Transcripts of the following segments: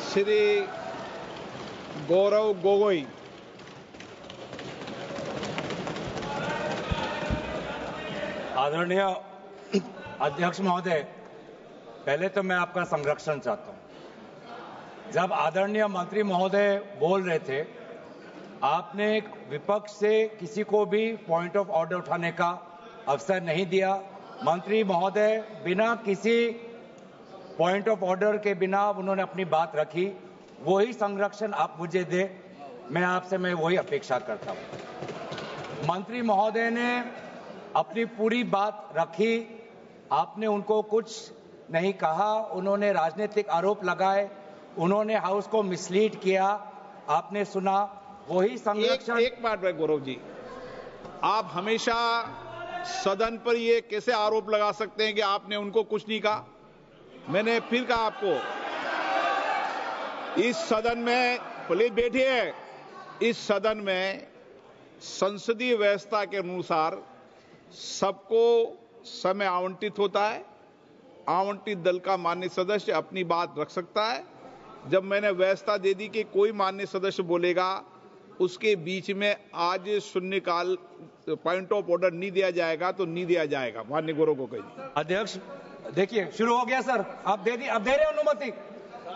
श्री गौरव गोगोई। आदरणीय अध्यक्ष महोदय, पहले तो मैं आपका संरक्षण चाहता हूं। जब आदरणीय मंत्री महोदय बोल रहे थे, आपने विपक्ष से किसी को भी पॉइंट ऑफ ऑर्डर उठाने का अवसर नहीं दिया। मंत्री महोदय बिना किसी पॉइंट ऑफ ऑर्डर के बिना उन्होंने अपनी बात रखी। वही संरक्षण आप मुझे दे, मैं वही अपेक्षा करता हूं। मंत्री महोदय ने अपनी पूरी बात रखी, आपने उनको कुछ नहीं कहा। उन्होंने राजनीतिक आरोप लगाए, उन्होंने हाउस को मिसलीड किया, आपने सुना। वही संरक्षण। एक बात है गौरव जी, आप हमेशा सदन पर ये कैसे आरोप लगा सकते हैं कि आपने उनको कुछ नहीं कहा? मैंने फिर कहा आपको, इस सदन में, प्लीज बैठिए, इस सदन में संसदीय व्यवस्था के अनुसार सबको समय आवंटित होता है। आवंटित दल का माननीय सदस्य अपनी बात रख सकता है। जब मैंने व्यवस्था दे दी कि कोई माननीय सदस्य बोलेगा, उसके बीच में आज शून्यकाल पॉइंट ऑफ ऑर्डर नहीं दिया जाएगा तो नहीं दिया जाएगा। माननीय गौरव गोगोई। अध्यक्ष देखिए, शुरू हो गया सर। आप दे रहे अनुमति,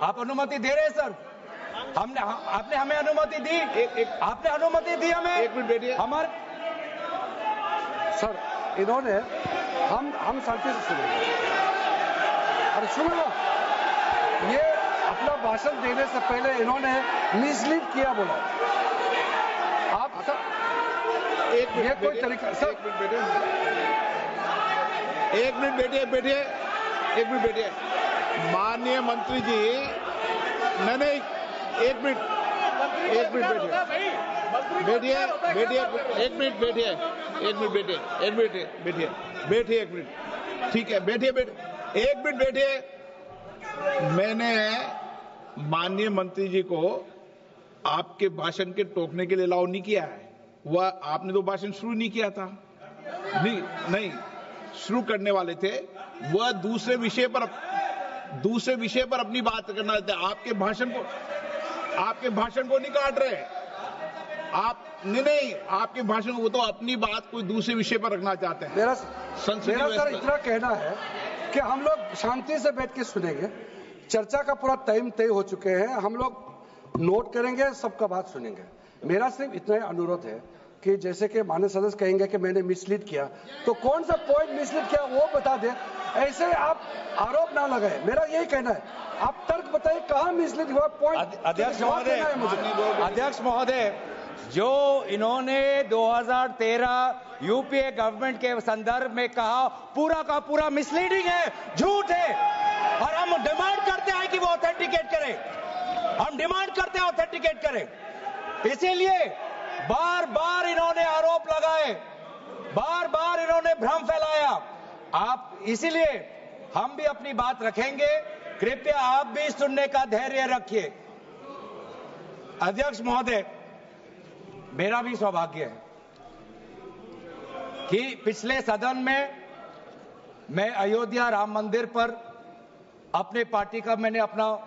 आप अनुमति दे रहे हैं सर। आपने हमें अनुमति दी, आपने अनुमति दी हमें। एक मिनट बैठिए। हमारे सर, इन्होंने हम शांति से सुनेंगे। अरे सुनो ना, ये अपना भाषण देने से पहले इन्होंने मिसलीड किया बोला। आप सर, ये कोई तरीका? सर एक मिनट बैठिए। माननीय मंत्री जी, नहीं, एक मिनट बैठिए। ठीक है, बैठिए। मैंने माननीय मंत्री जी को आपके भाषण के टोकने के लिए अलाउ नहीं किया है। वह आपने तो भाषण शुरू नहीं किया था। नहीं शुरू करने वाले थे, वह दूसरे विषय पर अपनी बात करना चाहते। आपके भाषण को नहीं काट रहे आप। नहीं, आपके भाषण को, वो तो अपनी बात कोई दूसरे विषय पर रखना चाहते हैं। मेरा सर इतना कहना है कि हम लोग शांति से बैठ के सुनेंगे। चर्चा का पूरा टाइम तय हो चुके हैं, हम लोग नोट करेंगे, सबका बात सुनेंगे। मेरा सिर्फ इतना ही अनुरोध है कि जैसे कि माननीय सदस्य कहेंगे कि मैंने मिसलीड किया, तो कौन सा पॉइंट मिसलीड किया वो बता दे। ऐसे आप आरोप ना लगाए, मेरा यही कहना है। आप तर्क बताइए कहां मिसलीड हुआ पॉइंट। अध्यक्ष महोदय, जो इन्होंने 2013 यूपीए गवर्नमेंट के संदर्भ में कहा, पूरा का पूरा मिसलीडिंग है, झूठ है। और हम डिमांड करते हैं कि वो ऑथेंटिकेट करें। इसीलिए बार बार इन्होंने आरोप लगाए, बार बार इन्होंने भ्रम फैलाया। आप, इसीलिए हम भी अपनी बात रखेंगे। कृपया आप भी सुनने का धैर्य रखिए। अध्यक्ष महोदय, मेरा भी सौभाग्य है कि पिछले सदन में मैं अयोध्या राम मंदिर पर अपने पार्टी का मैंने अपना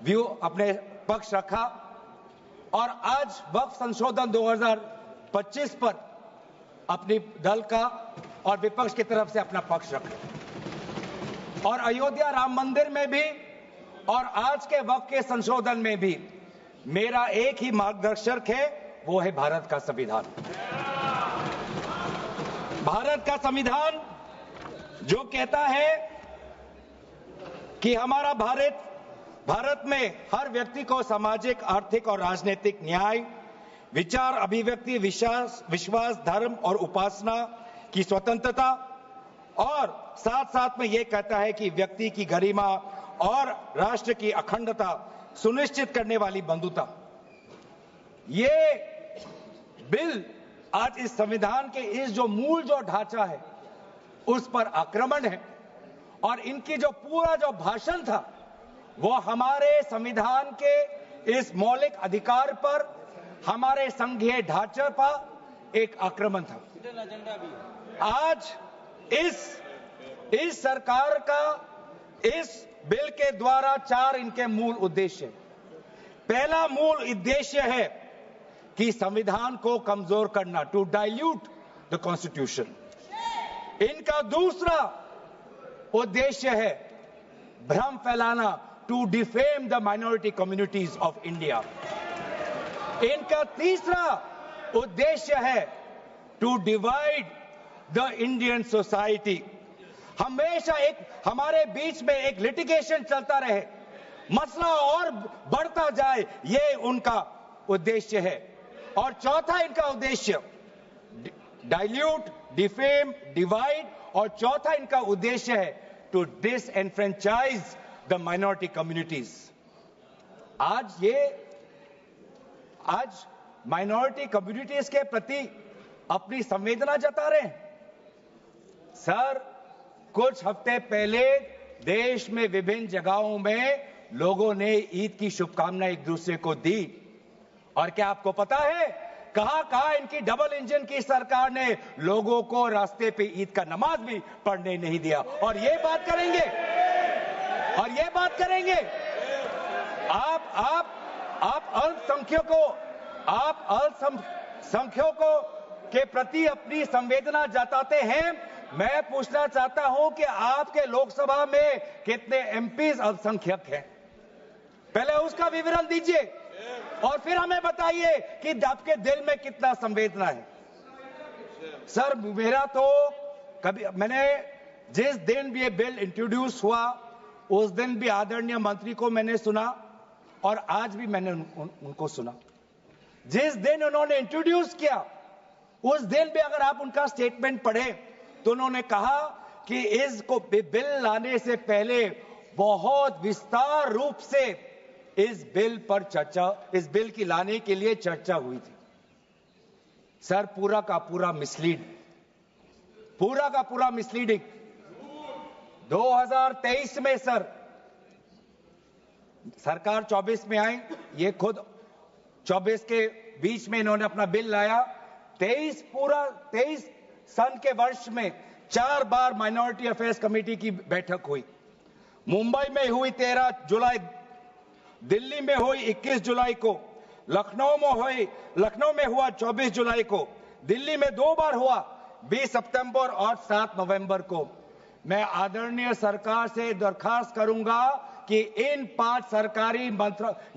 व्यू, अपने पक्ष रखा, और आज वक्फ संशोधन 2025 पर अपनी दल का और विपक्ष की तरफ से अपना पक्ष रखा। और अयोध्या राम मंदिर में भी और आज के वक्फ के संशोधन में भी मेरा एक ही मार्गदर्शक है, वो है भारत का संविधान। भारत का संविधान जो कहता है कि हमारा भारत में हर व्यक्ति को सामाजिक, आर्थिक और राजनीतिक न्याय, विचार, अभिव्यक्ति, विश्वास, धर्म और उपासना की स्वतंत्रता, और साथ साथ में यह कहता है कि व्यक्ति की गरिमा और राष्ट्र की अखंडता सुनिश्चित करने वाली बंधुता। ये बिल आज इस संविधान के इस जो मूल जो ढांचा है उस पर आक्रमण है, और इनकी जो पूरा जो भाषण था वो हमारे संविधान के इस मौलिक अधिकार पर, हमारे संघीय ढांचे पर एक आक्रमण था। आज इस सरकार का इस बिल के द्वारा 4 इनके मूल उद्देश्य हैं। पहला मूल उद्देश्य है कि संविधान को कमजोर करना, टू डाइल्यूट द कॉन्स्टिट्यूशन। इनका दूसरा उद्देश्य है भ्रम फैलाना, to defame the minority communities of India. इनका तीसरा उद्देश्य है to divide the Indian society. हमेशा एक हमारे बीच में एक लिटिगेशन चलता रहे, मसला और बढ़ता जाए, ये उनका उद्देश्य है। और चौथा इनका उद्देश्य डाइल्यूट, डिफेम, डिवाइड, और चौथा इनका उद्देश्य है to disenfranchise the minority communities. आज माइनॉरिटी कम्युनिटीज के प्रति अपनी संवेदना जता रहे हैं। सर, कुछ हफ्ते पहले देश में विभिन्न जगहों में लोगों ने ईद की शुभकामनाएं एक दूसरे को दी, और क्या आपको पता है कहां इनकी डबल इंजन की सरकार ने लोगों को रास्ते पे ईद का नमाज भी पढ़ने नहीं दिया। और ये बात करेंगे आप अल्पसंख्यकों के प्रति अपनी संवेदना जताते हैं। मैं पूछना चाहता हूं कि आपके लोकसभा में कितने एमपीज अल्पसंख्यक हैं? पहले उसका विवरण दीजिए और फिर हमें बताइए कि आपके दिल में कितना संवेदना है। सर, मेरा तो मैंने जिस दिन भी ये बिल इंट्रोड्यूस हुआ उस दिन भी आदरणीय मंत्री को मैंने सुना और आज भी मैंने उनको सुना। जिस दिन उन्होंने इंट्रोड्यूस किया उस दिन भी अगर आप उनका स्टेटमेंट पढ़े तो उन्होंने कहा कि इसको बिल लाने से पहले बहुत विस्तार रूप से इस बिल की लाने के लिए चर्चा हुई थी। सर, पूरा का पूरा मिसलीडिंग। 2023 में सर सरकार 24 में आई, ये खुद 24 के बीच में इन्होंने अपना बिल लाया। 23 सन के वर्ष में 4 बार माइनॉरिटी अफेयर्स कमेटी की बैठक हुई। मुंबई में हुई 13 जुलाई, दिल्ली में हुई 21 जुलाई को, लखनऊ में हुआ 24 जुलाई को, दिल्ली में 2 बार हुआ 20 सितंबर और 7 नवंबर को। मैं आदरणीय सरकार से दरखास्त करूंगा कि इन 5 सरकारी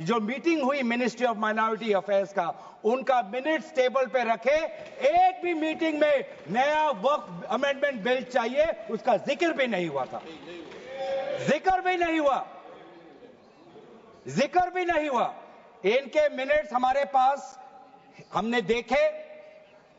जो मीटिंग हुई मिनिस्ट्री ऑफ माइनॉरिटी अफेयर्स का, उनका मिनट्स टेबल पे रखे। एक भी मीटिंग में नया वक्फ अमेंडमेंट बिल चाहिए उसका जिक्र भी नहीं हुआ था। जिक्र भी नहीं हुआ। इनके मिनट्स हमारे पास, हमने देखे।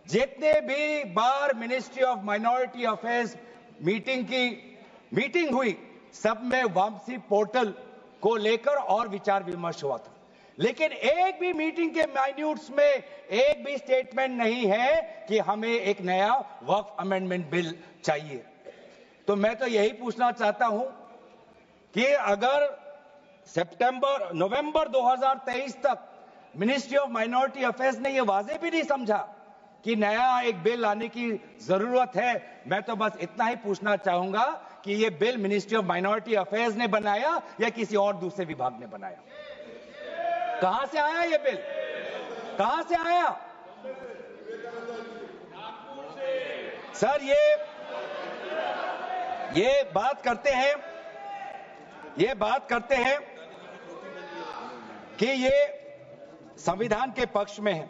जितने भी बार ministry of minority affairs meeting हुई सब में वापसी पोर्टल को लेकर और विचार विमर्श हुआ था, लेकिन एक भी मीटिंग के माइन्यूट्स में एक भी स्टेटमेंट नहीं है कि हमें एक नया वक्फ अमेंडमेंट बिल चाहिए। तो मैं तो यही पूछना चाहता हूं कि अगर नवंबर 2023 तक मिनिस्ट्री ऑफ माइनॉरिटी अफेयर्स ने यह वाजे भी नहीं समझा कि नया एक बिल लाने की जरूरत है, मैं तो बस इतना ही पूछना चाहूंगा कि ये bill ministry of minority affairs ने बनाया या किसी और दूसरे विभाग ने बनाया? कहां से आया ये बिल? कहां से आया? सर, ये बात करते हैं कि ये संविधान के पक्ष में है।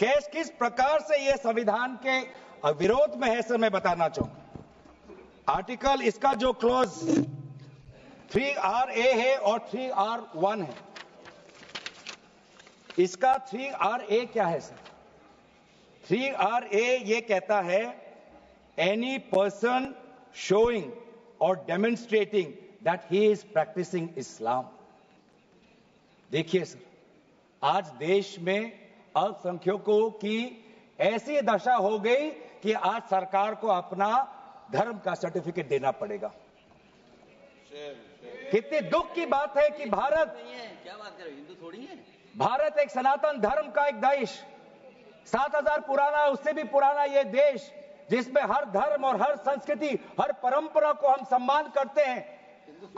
किस प्रकार से ये संविधान के विरोध में है सर, मैं बताना चाहूंगा। आर्टिकल, इसका जो क्लॉज 3RA है और 3R1 है। इसका 3RA क्या है सर? 3RA ये कहता है any person showing or demonstrating that he is practicing Islam. देखिए सर, आज देश में अल्पसंख्यकों की ऐसी दशा हो गई कि आज सरकार को अपना धर्म का सर्टिफिकेट देना पड़ेगा। कितने दुख की बात है कि भारत, क्या बात कर रहे हो, हिंदू थोड़ी है। भारत एक सनातन धर्म का एक देश, 7000 पुराना, उससे भी पुराना ये देश, जिसमें हर धर्म और हर संस्कृति, हर परंपरा को हम सम्मान करते हैं।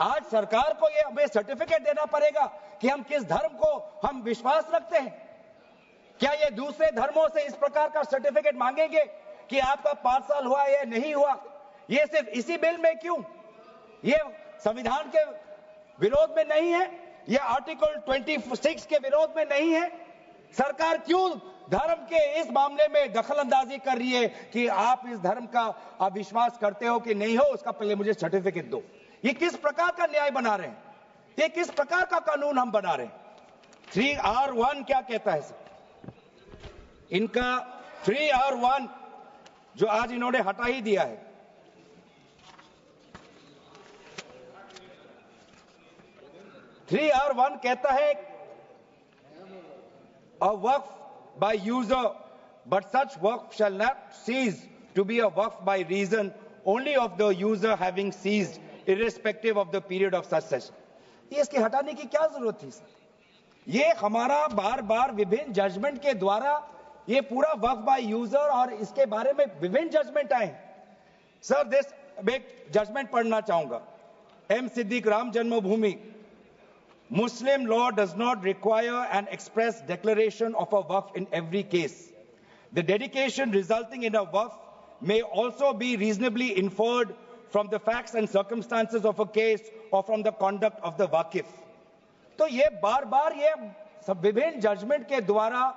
आज सरकार को ये हमें सर्टिफिकेट देना पड़ेगा कि हम किस धर्म को हम विश्वास रखते हैं। क्या ये दूसरे धर्मों से इस प्रकार का सर्टिफिकेट मांगेंगे कि आपका 5 साल हुआ या नहीं हुआ? ये सिर्फ इसी बिल में क्यों? ये संविधान के विरोध में नहीं है? ये आर्टिकल 26 के विरोध में नहीं है? सरकार क्यों धर्म के इस मामले में दखलंदाजी कर रही है कि आप इस धर्म का आप विश्वास करते हो कि नहीं हो, उसका पहले मुझे सर्टिफिकेट दो? ये किस प्रकार का न्याय बना रहे हैं? ये किस प्रकार का कानून हम बना रहे हैं? 3R1 क्या कहता है सर? इनका 3R1 जो आज इन्होंने हटा ही दिया है, R1 कहता है a waqf by user, but such waqf shall not cease to be a waqf by reason only of the user having ceased, irrespective of the period of such session. ये इसके हटाने की क्या जरूरत थी सर? ये हमारा बार बार विभिन्न जजमेंट के द्वारा ये पूरा वक्फ बाय यूजर और इसके बारे में विभिन्न जजमेंट आए सर। दिस एक जजमेंट पढ़ना चाहूंगा। M Siddique, Ram Janmabhoomi, Muslim law does not require an express declaration of a waqf in every case. The dedication resulting in a waqf may also be reasonably inferred from the facts and circumstances of a case or from the conduct of the waqif. तो ये बार बार ये सब विभिन्न judgement के द्वारा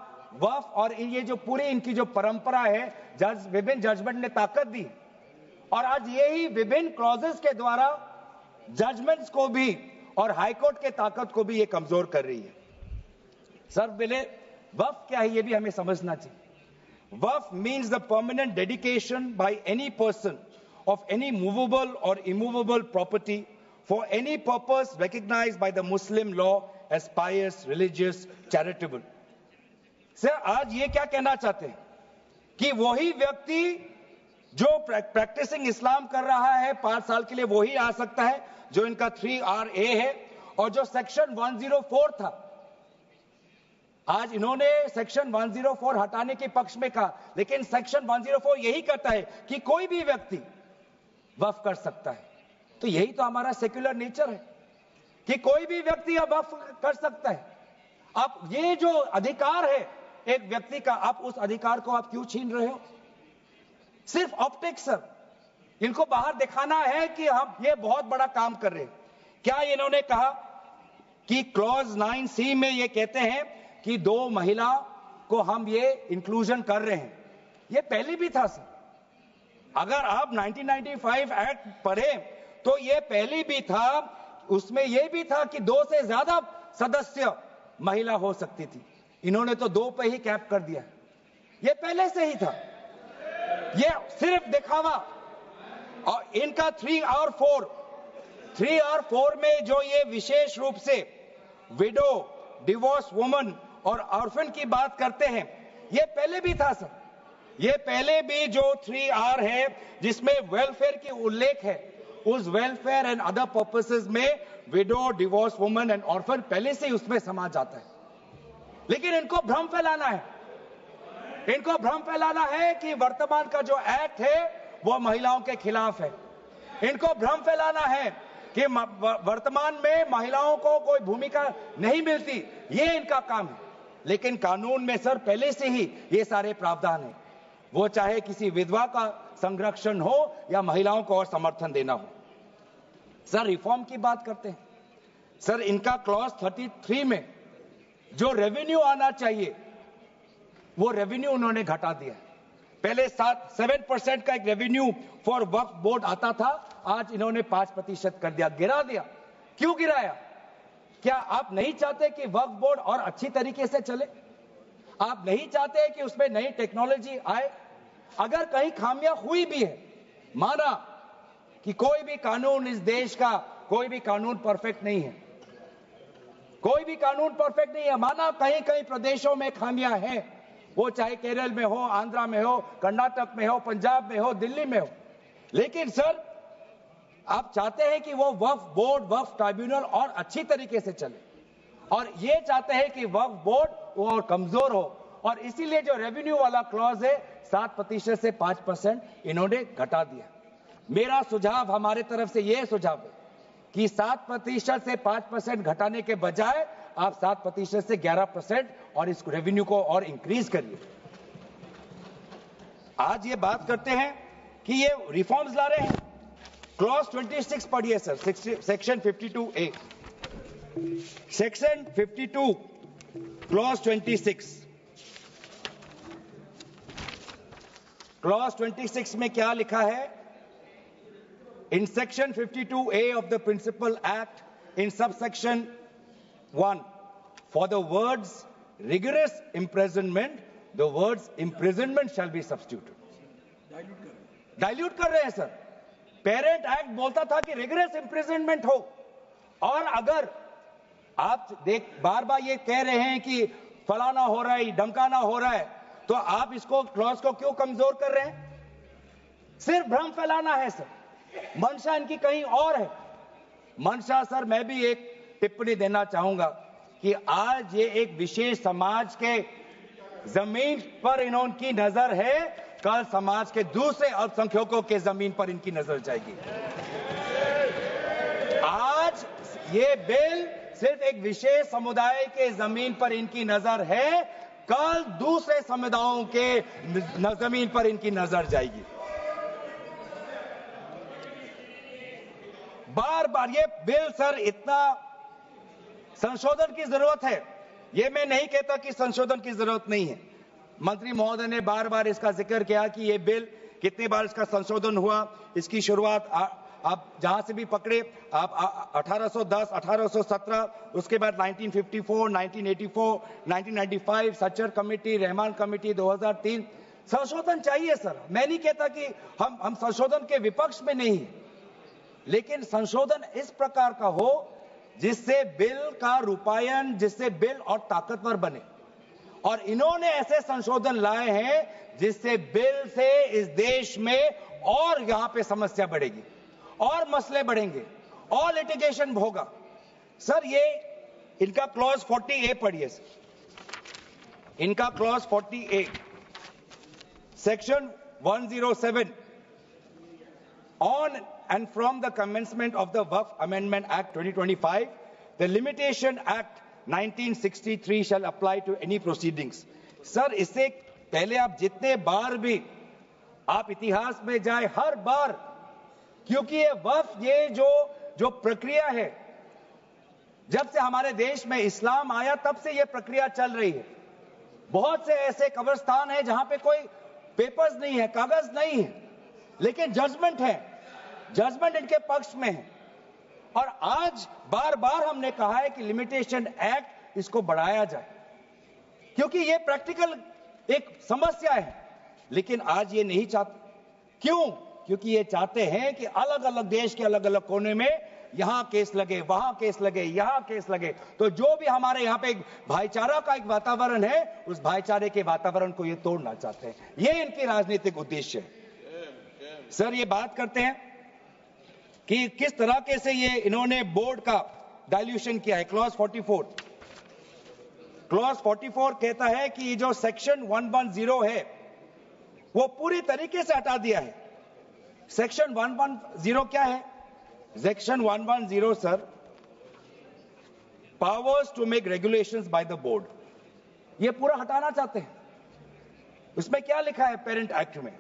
वक्फ और ये जो पूरी इनकी जो परंपरा है, विभिन्न जजमेंट ने ताकत दी और आज यही विभिन्न क्लॉजेस के द्वारा जजमेंट्स को भी और हाईकोर्ट के ताकत को भी ये कमजोर कर रही है। सर पहले वक्फ क्या है ये भी हमें समझना चाहिए। Waqf means the permanent dedication by any person of any movable or immovable property for any purpose recognised by the Muslim law as pious, religious, charitable. Sir आज ये क्या कहना चाहते हैं कि वही व्यक्ति जो प्रैक्टिसिंग इस्लाम कर रहा है 5 साल के लिए वही आ सकता है, जो इनका 3RA है और जो सेक्शन 104 था। आज इन्होंने सेक्शन 104 हटाने के पक्ष में कहा, लेकिन सेक्शन 104 यही कहता है कि कोई भी व्यक्ति वक्फ कर सकता है। तो यही तो हमारा सेक्युलर नेचर है कि कोई भी व्यक्ति अब वक्फ कर सकता है। अब ये जो अधिकार है एक व्यक्ति का, आप उस अधिकार को आप क्यों छीन रहे हो? सिर्फ ऑप्टिक्स सर, इनको बाहर दिखाना है कि हम ये बहुत बड़ा काम कर रहे हैं। क्या इन्होंने कहा कि क्लॉज 9C में ये कहते हैं कि 2 महिला को हम ये इंक्लूजन कर रहे हैं? ये पहले भी था सर। अगर आप 1995 एक्ट पढ़े तो ये पहले भी था, उसमें ये भी था कि 2 से ज्यादा सदस्य महिला हो सकती थी। इन्होंने तो 2 पे ही कैप कर दिया। ये पहले से ही था, ये सिर्फ दिखावा। और इनका 3R4 में जो ये विशेष रूप से विडो, डिवोर्स वुमन और ऑर्फन की बात करते हैं, ये पहले भी था सर। ये पहले भी जो 3R है जिसमें वेलफेयर की उल्लेख है, उस वेलफेयर एंड अदर पर्पसेस में window, divorce woman and orphan पहले से ही उसमें समा जाता है। लेकिन इनको भ्रम फैलाना है, इनको भ्रम फैलाना है कि वर्तमान का जो एक्ट है वो महिलाओं के खिलाफ है। इनको भ्रम फैलाना है कि वर्तमान में महिलाओं को कोई भूमिका नहीं मिलती, ये इनका काम है। लेकिन कानून में सर पहले से ही ये सारे प्रावधान है, वो चाहे किसी विधवा का संरक्षण हो या महिलाओं को और समर्थन देना हो। सर रिफॉर्म की बात करते हैं सर, इनका क्लॉज 33 में जो रेवेन्यू आना चाहिए वो रेवेन्यू उन्होंने घटा दिया। पहले 7% का एक रेवेन्यू फॉर वक्फ बोर्ड आता था, आज इन्होंने 5% कर दिया, गिरा दिया। क्यों गिराया? क्या आप नहीं चाहते कि वक्फ बोर्ड और अच्छी तरीके से चले? आप नहीं चाहते कि उसमें नई टेक्नोलॉजी आए? अगर कहीं खामियां हुई भी है, माना कि कोई भी कानून इस देश का, कोई भी कानून परफेक्ट नहीं है, कोई भी कानून परफेक्ट नहीं है, माना कहीं कहीं प्रदेशों में खामियां हैं, वो चाहे केरल में हो, आंध्रा में हो, कर्नाटक में हो, पंजाब में हो, दिल्ली में हो। लेकिन सर आप चाहते हैं कि वो वक्फ बोर्ड, वक्फ ट्राइब्यूनल और अच्छी तरीके से चले, और ये चाहते हैं कि वक्फ बोर्ड वो और कमजोर हो, और इसीलिए जो रेवेन्यू वाला क्लॉज है 7% से 5% इन्होंने घटा दिया। मेरा सुझाव, हमारे तरफ से ये सुझाव है कि 7% से 5% घटाने के बजाय आप 7% से 11% और इस रेवेन्यू को और इंक्रीज करिए। आज ये बात करते हैं कि ये रिफॉर्म्स ला रहे हैं। क्लॉज 26 पढ़िए sir, section 52A, section 52 clause 26। Clause 26 में क्या लिखा है? In section 52A of the principal act, in subsection 1, for the words rigorous imprisonment, the words imprisonment shall be substituted. Dilute कर रहे हैं सर। पेरेंट एक्ट बोलता था कि रिगरस इंप्रिजनमेंट हो, और अगर आप बार बार ये कह रहे हैं कि फलाना हो रहा है, धमकाना हो रहा है, तो आप इसको क्लॉज को क्यों कमजोर कर रहे हैं? सिर्फ भ्रम फैलाना है सर। मंशा इनकी कहीं और है। मंशा सर, मैं भी एक टिप्पणी देना चाहूंगा कि आज ये एक विशेष समाज के जमीन पर इनकी नजर है, कल समाज के दूसरे अल्पसंख्यकों के जमीन पर इनकी नजर जाएगी। आज ये बिल सिर्फ एक विशेष समुदाय के जमीन पर इनकी नजर है, कल दूसरे समुदायों के जमीन पर इनकी नजर जाएगी। बार बार ये बिल सर, इतना संशोधन की जरूरत है। ये मैं नहीं कहता कि संशोधन की जरूरत नहीं है। मंत्री महोदय ने बार बार इसका जिक्र किया कि ये बिल कितनी बार इसका संशोधन हुआ। इसकी शुरुआत आप जहां से भी पकड़े, आप 1810, 1817, उसके बाद 1954, 1984, 1995, सच्चर कमेटी, रहमान कमेटी 2003। संशोधन चाहिए सर। मैं नहीं कहता कि हम संशोधन के विपक्ष में नहीं, लेकिन संशोधन इस प्रकार का हो जिससे बिल का रूपायन, जिससे बिल और ताकतवर बने। और इन्होंने ऐसे संशोधन लाए हैं जिससे बिल से इस देश में और यहां पे समस्या बढ़ेगी, और मसले बढ़ेंगे, और लिटिगेशन होगा। सर ये इनका क्लॉज 40A पढ़िए सर। इनका clause 40A, section 107, on and from the commencement of the Waqf Amendment Act 2025, the Limitation Act 1963 shall apply to any proceedings. Sir, इससे पहले आप जितने बार भी आप इतिहास में जाए, हर बार, क्योंकि ये वक्फ, ये जो प्रक्रिया है, जब से हमारे देश में इस्लाम आया तब से ये प्रक्रिया चल रही है। बहुत से ऐसे कब्रिस्तान हैं जहां पे कोई पेपर्स नहीं है, कागज नहीं है, लेकिन जजमेंट है, जजमेंट इनके पक्ष में है। और आज बार बार हमने कहा है कि लिमिटेशन एक्ट इसको बढ़ाया जाए, क्योंकि ये प्रैक्टिकल एक समस्या है। लेकिन आज ये नहीं चाहते। क्यों? क्योंकि ये चाहते हैं कि अलग अलग देश के अलग अलग कोने में यहां केस लगे, वहां केस लगे, यहां केस लगे। तो जो भी हमारे यहां पे एक भाईचारा का एक वातावरण है, उस भाईचारे के वातावरण को ये तोड़ना चाहते हैं। ये इनकी राजनीतिक उद्देश्य है। सर, ये बात करते हैं कि किस तरीके से ये इन्होंने बोर्ड का डाइल्यूशन किया है। क्लॉज 44, क्लॉज 44 कहता है कि ये जो सेक्शन 110 है वो पूरी तरीके से हटा दिया है। सेक्शन 110 क्या है? Section 110 sir, powers to make regulations by the board, ये पूरा हटाना चाहते हैं। उसमें क्या लिखा है पेरेंट एक्ट में?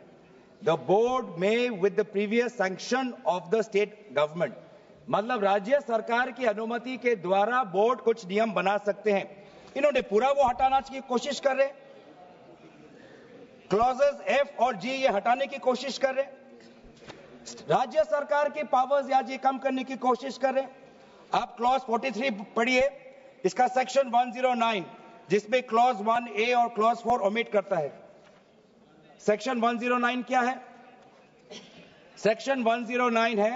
The board may with the previous sanction of the state government, मतलब राज्य सरकार की अनुमति के द्वारा बोर्ड कुछ नियम बना सकते हैं। इन्होंने पूरा वो हटाना की कोशिश कर रहे। क्लॉजेस F और G ये हटाने की कोशिश कर रहे। राज्य सरकार की पावर्स या ये कम करने की कोशिश कर रहे। आप क्लॉज 43 पढ़िए, इसका सेक्शन 109, जिसमें क्लॉज 1A और क्लॉज 4 ओमिट करता है। सेक्शन 109 क्या है? सेक्शन 109 है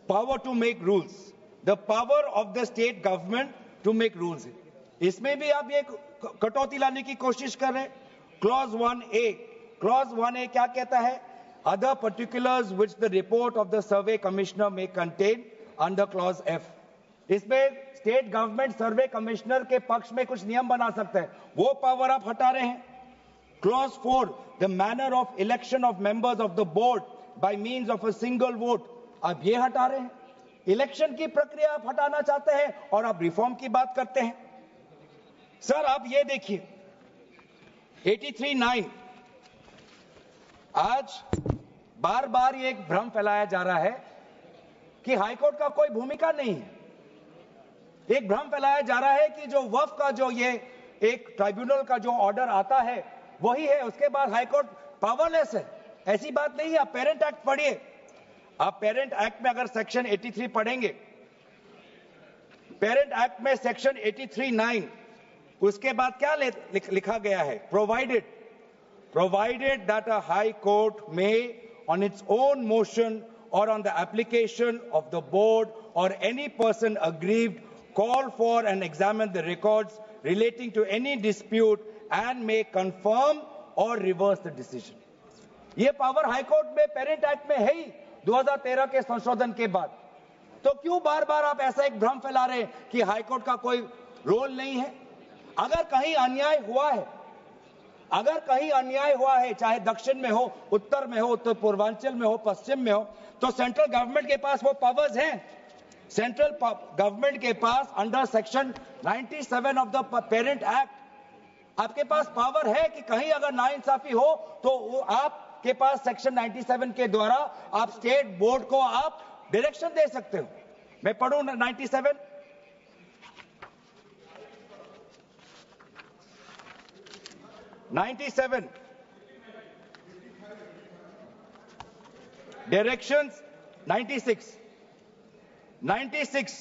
power to make rules, the power of the state government to make rules. इसमें भी आप ये कटौती लाने की कोशिश कर रहे हैं। क्लॉज 1A, क्लॉज 1A क्या कहता है? Other particulars which the report of the survey commissioner में कंटेन अंडर क्लॉज F। इसमें स्टेट गवर्नमेंट सर्वे कमिश्नर के पक्ष में कुछ नियम बना सकता है, वो पावर आप हटा रहे हैं। Clause 4, the manner of election of members of the board by means of a single vote. आप ये हटा रहे हैं, इलेक्शन की प्रक्रिया आप हटाना चाहते हैं और आप रिफॉर्म की बात करते हैं। सर आप ये देखिए 83(9), आज बार बार ये एक भ्रम फैलाया जा रहा है कि हाईकोर्ट का कोई भूमिका नहीं है। एक भ्रम फैलाया जा रहा है कि जो वक्फ का जो ये एक ट्राइब्यूनल का जो ऑर्डर आता है वही है, उसके बाद हाईकोर्ट पावरलेस है। ऐसी बात नहीं है। आप पेरेंट एक्ट पढ़िए, आप पेरेंट एक्ट में अगर सेक्शन 83 पढ़ेंगे, पेरेंट एक्ट में सेक्शन 83(9), उसके बाद क्या लिखा गया है? Provided that a high court में on its own motion or on the application of the board or any person aggrieved call for and examine the records relating to any dispute and may confirm or reverse the decision. ये power high court में parent act में है ही 2013 के संशोधन के बाद। तो क्यों बार बार आप ऐसा एक भ्रम फैला रहे हैं कि हाई कोर्ट का कोई रोल नहीं है? अगर कहीं अन्याय हुआ है, अगर कहीं अन्याय हुआ है, चाहे दक्षिण में हो, उत्तर में हो, उत्तर पूर्वांचल में हो, पश्चिम में हो, तो सेंट्रल गवर्नमेंट के पास वो पावर्स हैं। सेंट्रल गवर्नमेंट के पास under section 97 of the parent act आपके पास पावर है कि कहीं अगर नाइंसाफी हो तो आपके पास सेक्शन 97 के द्वारा आप स्टेट बोर्ड को आप डायरेक्शन दे सकते हो। मैं पढ़ूं 97। Directions 96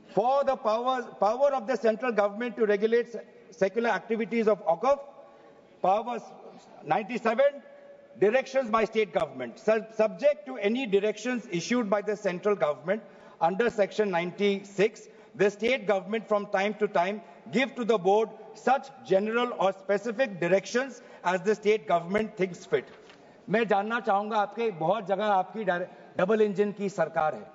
for the power of the central government to regulate secular activities of OCF, powers 97 directions by state government subject to any directions issued by the central government under section 96. The state government from time to time give to the board such general or specific directions as the state government thinks fit. मैं जानना चाहूंगा, आपके बहुत जगह आपकी double engine की सरकार है,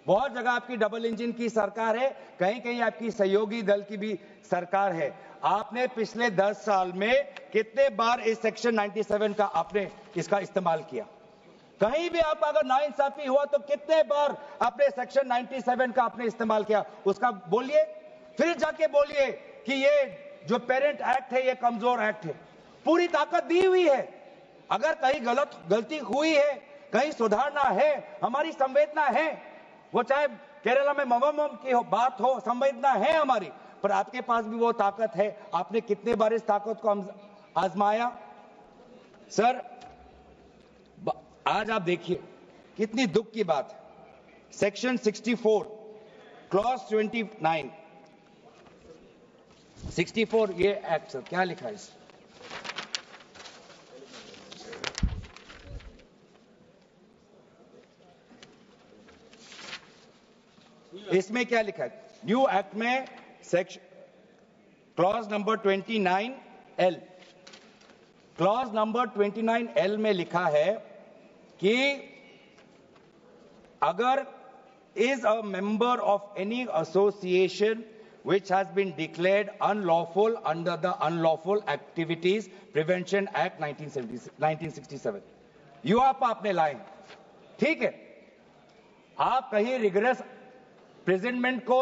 बहुत जगह आपकी डबल इंजन की सरकार है, कहीं कहीं आपकी सहयोगी दल की भी सरकार है। आपने पिछले 10 साल में कितने बार इस सेक्शन 97 का आपने इसका इस्तेमाल किया? कहीं भी आप अगर नाइंसाफी हुआ तो कितने बार आपने सेक्शन 97 का आपने इस्तेमाल किया? उसका बोलिए, फिर जाके बोलिए कि ये जो पेरेंट एक्ट है ये कमजोर एक्ट है। पूरी ताकत दी हुई है, अगर कहीं गलती हुई है, कहीं सुधारना है, हमारी संवेदना है, वो चाहे केरला में मवम की हो बात हो, संवेदना है हमारी, पर आपके पास भी वो ताकत है। आपने कितने बार इस ताकत को आजमाया? सर आज आप देखिए कितनी दुख की बात है। सेक्शन 64 क्लॉज 29 64 ये एक्ट सर क्या लिखा है इसमें क्या लिखा है? न्यू एक्ट में section clause number 29L, clause number 29L में लिखा है कि अगर is a member of any association which has been declared unlawful under the Unlawful Activities Prevention Act 1967, यूआप आपने लाए, ठीक है, आप कहीं रिग्रेस प्रेजेंटमेंट को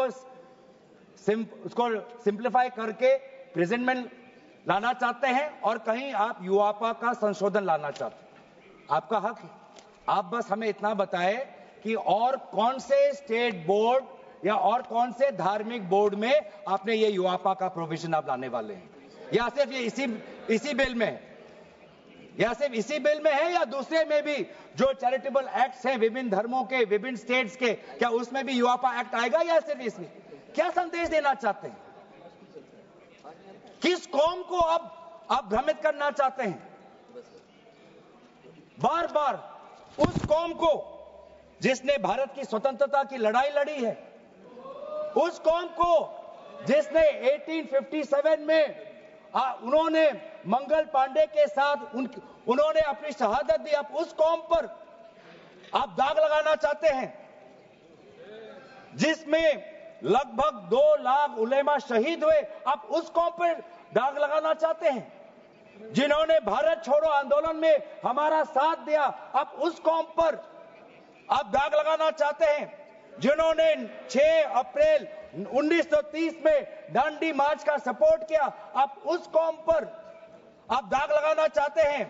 उसको सिंप्लीफाई करके प्रेजेंटमेंट लाना चाहते हैं और कहीं आप यूआपा का संशोधन लाना चाहते हैं, आपका हक है। आप बस हमें इतना बताएं कि और कौन से स्टेट बोर्ड या और कौन से धार्मिक बोर्ड में आपने ये यूआपा का प्रोविजन आप लाने वाले हैं, या सिर्फ ये इसी बिल में है, या सिर्फ इसी बिल में है, या दूसरे में भी जो चैरिटेबल एक्ट्स हैं विभिन्न धर्मों के, विभिन्न स्टेट्स के, क्या उसमें भी यूआपा एक्ट आएगा या सिर्फ इसमें? क्या संदेश देना चाहते हैं? किस कौम को आप भ्रमित करना चाहते हैं? बार बार उस कौम को जिसने भारत की स्वतंत्रता की लड़ाई लड़ी है, उस कौम को जिसने 1857 में उन्होंने मंगल पांडे के साथ उन्होंने अपनी शहादत दी, आप उस कौम पर आप दाग लगाना चाहते हैं जिसमें लगभग 2 लाख उलेमा शहीद हुए, आप उस कौम पर दाग लगाना चाहते हैं? जिन्होंने भारत छोड़ो आंदोलन में हमारा साथ दिया, अब उस कौम पर आप दाग लगाना चाहते हैं। जिन्होंने 6 अप्रैल 1930 में दांडी मार्च का सपोर्ट किया, अब उस कौम पर आप दाग लगाना चाहते हैं।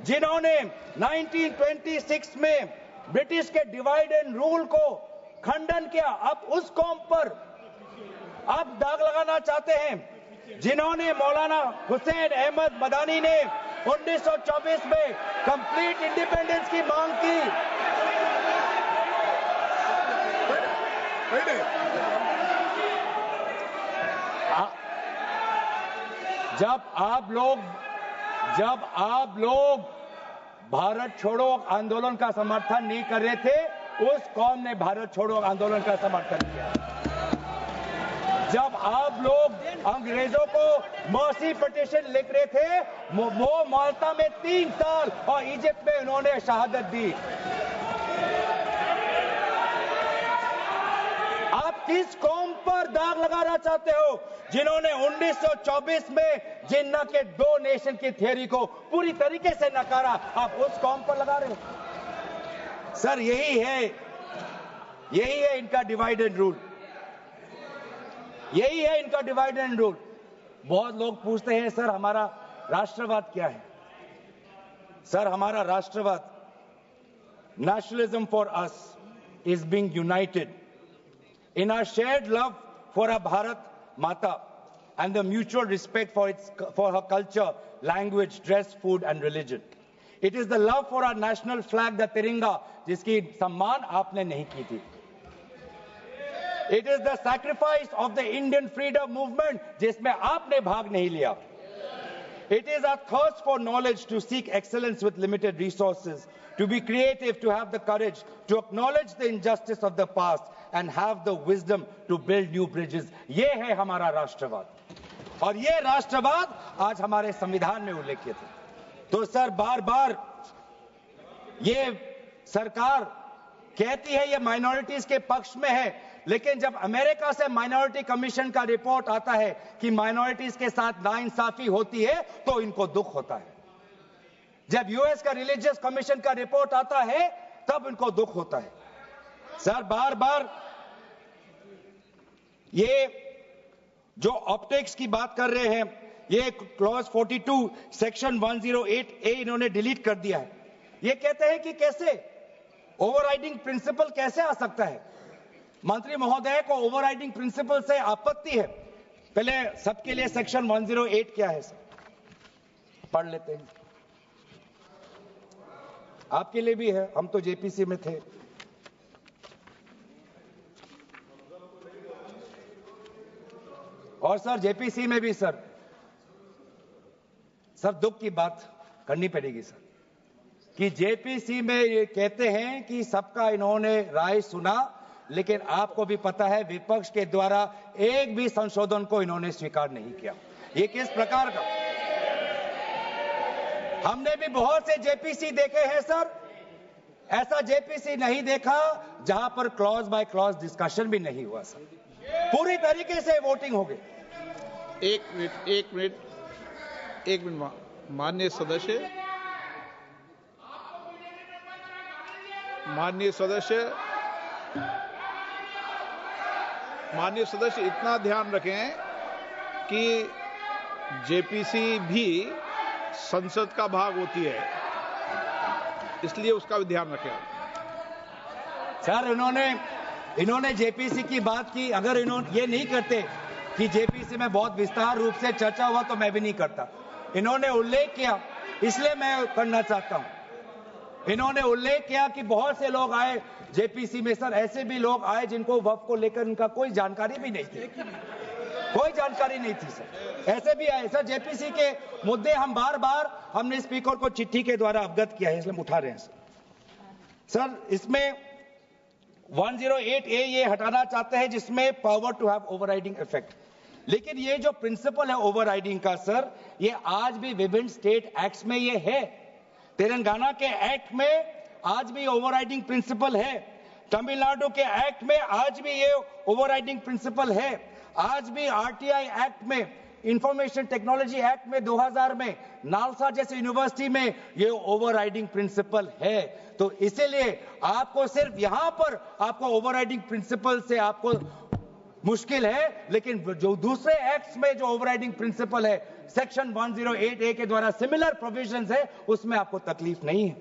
जिन्होंने 1926 में ब्रिटिश के डिवाइड एंड रूल को खंडन किया, अब उस कौम पर आप दाग लगाना चाहते हैं। जिन्होंने मौलाना हुसैन अहमद मदानी ने 1924 में कंप्लीट इंडिपेंडेंस की मांग की, जब आप लोग भारत छोड़ो आंदोलन का समर्थन नहीं कर रहे थे, उस कौम ने भारत छोड़ो आंदोलन का समर्थन किया। जब आप लोग अंग्रेजों को मर्सी पिटीशन लिख रहे थे, वो माल्टा में 3 साल और इजिप्ट में उन्होंने शहादत दी। आप किस कौम पर दाग लगाना चाहते हो? जिन्होंने 1924 में जिन्ना के 2 नेशन की थियरी को पूरी तरीके से नकारा, आप उस कौम पर लगा रहे हो। सर यही है इनका डिवाइड एंड रूल, यही है इनका डिवाइड एंड रूल। बहुत लोग पूछते हैं सर हमारा राष्ट्रवाद क्या है? सर हमारा राष्ट्रवाद, nationalism for us is being United in our shared love for our Bharat Mata and the mutual respect for her culture, language, dress, food and religion. It is the love for our national flag, the Tiringa, जिसकी सम्मान आपने नहीं की थी. It is the sacrifice of the Indian freedom movement, जिसमें आपने भाग नहीं लिया. It is our thirst for knowledge, to seek excellence with limited resources, to be creative, to have the courage, to acknowledge the injustice of the past and have the wisdom to build new bridges. ये है हमारा राष्ट्रवाद और ये राष्ट्रवाद आज हमारे संविधान में उल्लेखित है. तो सर बार बार ये सरकार कहती है ये माइनॉरिटीज के पक्ष में है, लेकिन जब अमेरिका से माइनॉरिटी कमीशन का रिपोर्ट आता है कि माइनॉरिटीज के साथ नाइंसाफी होती है तो इनको दुख होता है. जब यूएस का रिलीजियस कमीशन का रिपोर्ट आता है तब इनको दुख होता है. सर बार बार ये जो ऑप्टिक्स की बात कर रहे हैं, ये क्लॉज 42 सेक्शन 108A इन्होंने डिलीट कर दिया है. ये कहते हैं कि कैसे ओवरराइडिंग प्रिंसिपल कैसे आ सकता है. मंत्री महोदय को ओवरराइडिंग प्रिंसिपल से आपत्ति है. पहले सबके लिए सेक्शन 108 क्या है सर पढ़ लेते हैं. आपके लिए भी है, हम तो जेपीसी में थे. और सर जेपीसी में भी सर दुख की बात करनी पड़ेगी सर कि जेपीसी में ये कहते हैं कि सबका इन्होंने राय सुना, लेकिन आपको भी पता है विपक्ष के द्वारा एक भी संशोधन को इन्होंने स्वीकार नहीं किया. ये किस प्रकार का? हमने भी बहुत से जेपीसी देखे हैं सर, ऐसा जेपीसी नहीं देखा जहां पर क्लॉज बाय क्लॉज डिस्कशन भी नहीं हुआ सर. पूरी तरीके से वोटिंग हो गई. एक मिनट माननीय सदस्य इतना ध्यान रखें कि जेपीसी भी संसद का भाग होती है, इसलिए उसका भी ध्यान रखें. सर इन्होंने जेपीसी की बात की. अगर इन्होंने ये नहीं करते कि जेपीसी में बहुत विस्तार रूप से चर्चा हुआ तो मैं भी नहीं करता. इन्होंने उल्लेख किया इसलिए मैं करना चाहता हूं. इन्होंने उल्लेख किया कि बहुत से लोग आए जेपीसी में. सर ऐसे भी लोग आए जिनको वक्फ को लेकर उनका कोई जानकारी भी नहीं थी, कोई जानकारी नहीं थी सर. ऐसे भी आए सर. जेपीसी के मुद्दे हम बार बार हमने स्पीकर को चिट्ठी के द्वारा अवगत किया है, इसलिए हम उठा रहे हैं सर. इसमें 108A ये हटाना चाहते हैं जिसमें power to have overriding effect. लेकिन ये जो प्रिंसिपल है ओवरराइडिंग का सर, ये आज भी विभिन्न स्टेट एक्ट्स में ये है. तेलंगाना के एक्ट में आज भी ओवरराइडिंग प्रिंसिपल है. तमिलनाडु के एक्ट में आज भी ये ओवरराइडिंग प्रिंसिपल है. आज भी आरटीआई एक्ट में इंफॉर्मेशन टेक्नोलॉजी एक्ट में 2000 में नालसा जैसे यूनिवर्सिटी में ये ओवरराइडिंग प्रिंसिपल है। तो इसीलिए आपको सिर्फ यहां पर आपको ओवरराइडिंग प्रिंसिपल से आपको मुश्किल है, लेकिन जो दूसरे एक्ट्स में जो ओवरराइडिंग प्रिंसिपल है सेक्शन 108A के द्वारा सिमिलर प्रोविजंस है, उसमें आपको तकलीफ नहीं है।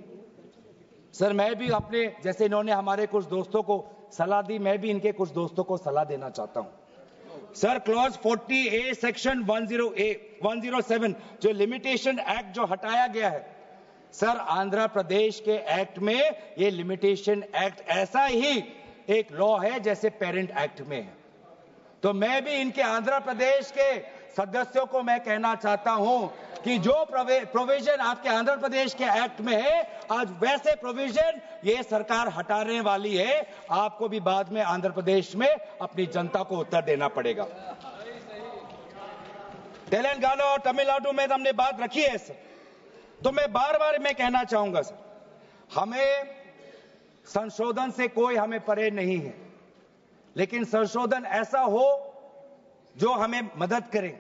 सर मैं भी अपने जैसे इन्होंने हमारे कुछ दोस्तों को सलाह दी, मैं भी इनके कुछ दोस्तों को सलाह देना चाहता हूं। सर क्लॉज 40A सेक्शन 107 जो लिमिटेशन एक्ट जो हटाया गया है, सर आंध्र प्रदेश के एक्ट में ये लिमिटेशन एक्ट ऐसा ही एक लॉ है जैसे पेरेंट एक्ट में है। तो मैं भी इनके आंध्र प्रदेश के सदस्यों को मैं कहना चाहता हूं कि जो प्रोविजन आपके आंध्र प्रदेश के एक्ट में है, आज वैसे प्रोविजन ये सरकार हटाने वाली है। आपको भी बाद में आंध्र प्रदेश में अपनी जनता को उत्तर देना पड़ेगा। तेलंगाना और तमिलनाडु में हमने बात रखी है सर, तो मैं बार बार मैं कहना चाहूंगा सर, हमें संशोधन से कोई हमें परे नहीं है, लेकिन संशोधन ऐसा हो जो हमें मदद करे।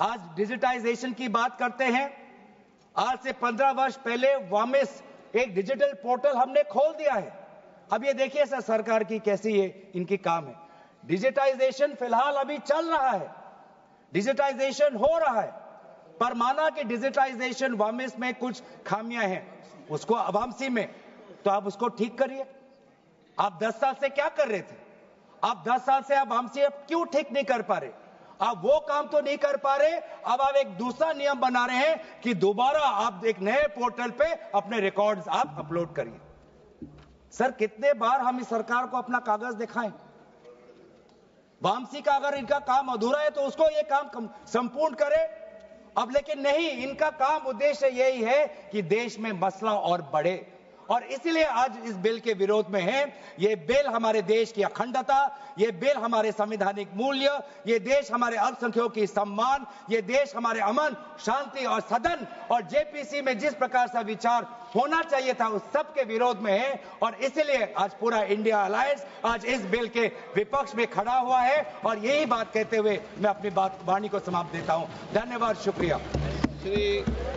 आज डिजिटाइजेशन की बात करते हैं। आज से 15 वर्ष पहले वामिस एक डिजिटल पोर्टल हमने खोल दिया है। अब ये देखिए सर सरकार की कैसी ये इनकी काम है। डिजिटाइजेशन फिलहाल अभी चल रहा है, डिजिटाइजेशन हो रहा है, पर माना कि डिजिटाइजेशन वामिस में कुछ खामियां हैं, उसको वामसी में, तो आप उसको ठीक करिए। आप 10 साल से क्या कर रहे थे? आप 10 साल से आप वामसी क्यों ठीक नहीं कर पा रहे? आप वो काम तो नहीं कर पा रहे, अब आप एक दूसरा नियम बना रहे हैं कि दोबारा आप एक नए पोर्टल पे अपने रिकॉर्ड्स आप अपलोड करिए। सर कितने बार हम इस सरकार को अपना कागज दिखाएं? वामसी का अगर इनका काम अधूरा है तो उसको ये काम संपूर्ण करे। अब लेकिन नहीं, इनका काम उद्देश्य यही है कि देश में मसला और बढ़े, और इसलिए आज इस बिल के विरोध में है। ये बिल हमारे देश की अखंडता, ये बिल हमारे संवैधानिक मूल्य, ये देश हमारे अल्पसंख्यकों की सम्मान, ये देश हमारे अमन शांति और सदन और जेपीसी में जिस प्रकार से विचार होना चाहिए था उस सब के विरोध में है। और इसलिए आज पूरा इंडिया अलायंस आज इस बिल के विपक्ष में खड़ा हुआ है। और यही बात कहते हुए मैं अपनी वाणी को समाप्त देता हूं। धन्यवाद, शुक्रिया। श्री